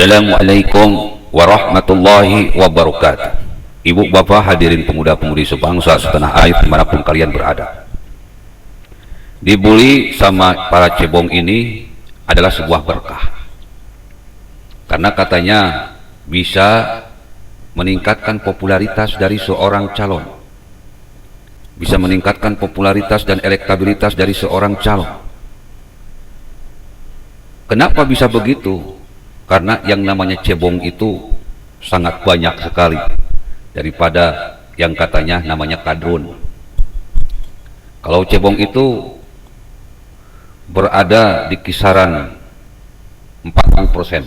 Assalamualaikum warahmatullahi wabarakatuh. Ibu bapak hadirin pemuda-pemudi sebangsa setanah air dimanapun kalian berada. Dibully sama para cebong ini adalah sebuah berkah, karena katanya bisa meningkatkan popularitas dari seorang calon, bisa meningkatkan popularitas dan elektabilitas dari seorang calon. Kenapa bisa begitu? Karena yang namanya cebong itu sangat banyak sekali daripada yang katanya namanya kadrun. Kalau cebong itu berada di kisaran 40%,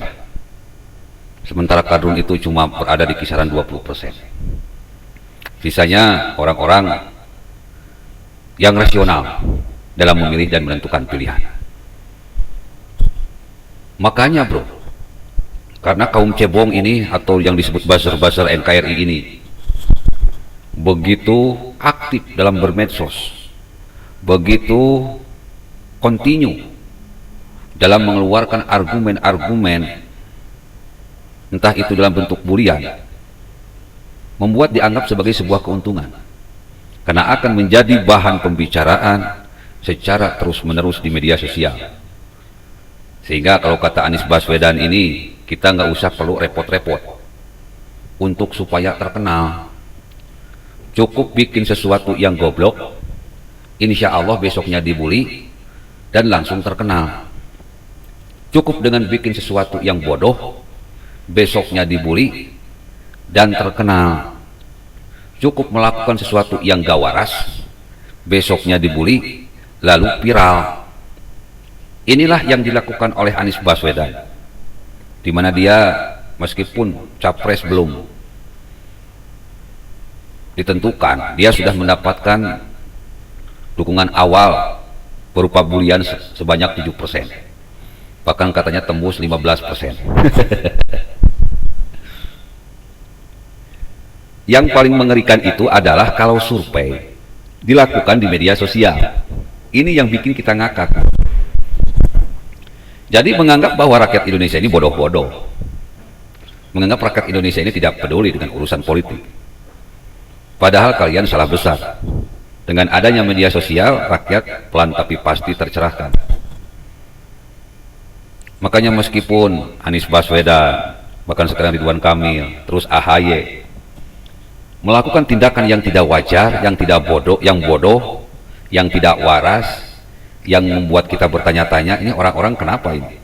sementara kadrun itu cuma berada di kisaran 20%. Sisanya orang-orang yang rasional dalam memilih dan menentukan pilihan. Makanya bro, karena kaum cebong ini atau yang disebut buzzer-buzzer NKRI ini begitu aktif dalam bermedsos, begitu kontinu dalam mengeluarkan argumen-argumen, entah itu dalam bentuk bulian, membuat dianggap sebagai sebuah keuntungan, karena akan menjadi bahan pembicaraan secara terus-menerus di media sosial. Sehingga kalau kata Anies Baswedan ini, kita nggak usah perlu repot-repot untuk supaya terkenal. Cukup bikin sesuatu yang goblok, insya Allah besoknya dibully dan langsung terkenal. Cukup dengan bikin sesuatu yang bodoh, besoknya dibully dan terkenal. Cukup melakukan sesuatu yang gak waras, besoknya dibully lalu viral. Inilah yang dilakukan oleh Anies Baswedan, di mana dia meskipun capres belum ditentukan, dia sudah mendapatkan dukungan awal berupa bulian sebanyak 7%, bahkan katanya tembus 15%. Yang paling mengerikan itu adalah kalau survei dilakukan di media sosial. Ini yang bikin kita ngakak. Jadi menganggap bahwa rakyat Indonesia ini bodoh-bodoh, menganggap rakyat Indonesia ini tidak peduli dengan urusan politik. Padahal kalian salah besar. Dengan adanya media sosial, rakyat pelan tapi pasti tercerahkan. Makanya meskipun Anies Baswedan, bahkan sekarang Ridwan Kamil, terus AHY melakukan tindakan yang tidak wajar, yang tidak bodoh, yang tidak waras, yang membuat kita bertanya-tanya, ini orang-orang kenapa ini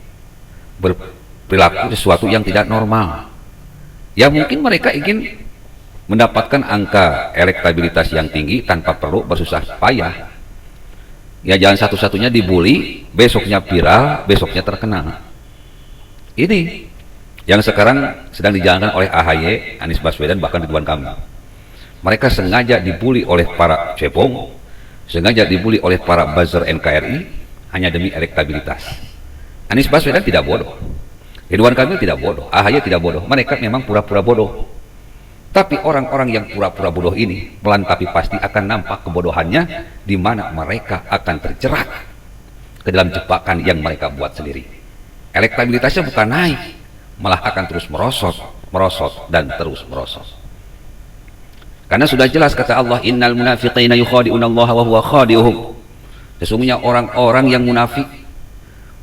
berperilaku sesuatu yang tidak normal. Ya mungkin mereka ingin mendapatkan angka elektabilitas yang tinggi tanpa perlu bersusah payah. Ya jangan satu-satunya dibully, besoknya viral, besoknya terkenal. Ini yang sekarang sedang dijalankan oleh AHY, Anies Baswedan, bahkan Ridwan Kamil. Mereka sengaja dibully oleh para cebong, sengaja dibully oleh para buzzer NKRI hanya demi elektabilitas. Anies Baswedan tidak bodoh, Ridwan Kamil tidak bodoh, AHY tidak bodoh. Mereka memang pura-pura bodoh. Tapi orang-orang yang pura-pura bodoh ini pelan tapi pasti akan nampak kebodohannya, di mana mereka akan terjerat ke dalam jebakan yang mereka buat sendiri. Elektabilitasnya bukan naik, malah akan terus merosot, dan terus merosot. Karena sudah jelas kata Allah, innal munafiqina yukhadi'unallaha wa huwa khadi'uhum. Sesungguhnya orang-orang yang munafik,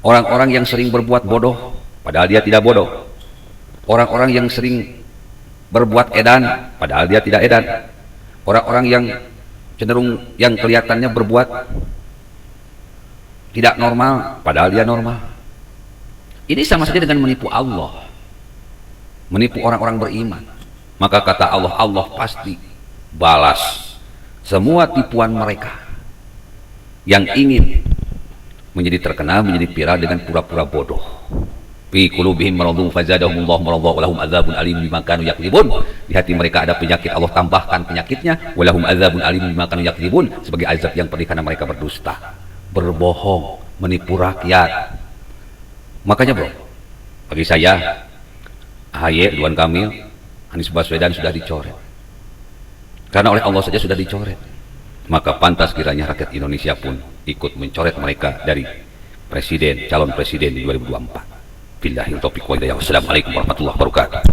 orang-orang yang sering berbuat bodoh padahal dia tidak bodoh, orang-orang yang sering berbuat edan padahal dia tidak edan, orang-orang yang cenderung yang kelihatannya berbuat tidak normal padahal dia normal. Ini sama saja dengan menipu Allah, menipu orang-orang beriman. Maka kata Allah, Allah pasti balas semua tipuan mereka yang ingin menjadi terkenal, menjadi viral dengan pura-pura bodoh. Fi qulubihim maradun fazadahumullahu maradha wa lahum adzabun alim bima kanu yakdzibun. Di hati mereka ada penyakit, Allah tambahkan penyakitnya, wa lahum adzabun alim bima kanu yakdzibun, sebagai azab yang pedih karena mereka berdusta, berbohong, menipu rakyat. Makanya bro, bagi saya AHY, Ridwan Kamil, Anies Baswedan sudah dicoret. Karena oleh Allah saja sudah dicoret. Maka pantas kiranya rakyat Indonesia pun ikut mencoret mereka dari presiden, calon presiden di 2024. Billahi taufiq wa hidayah. Wassalamualaikum warahmatullahi wabarakatuh.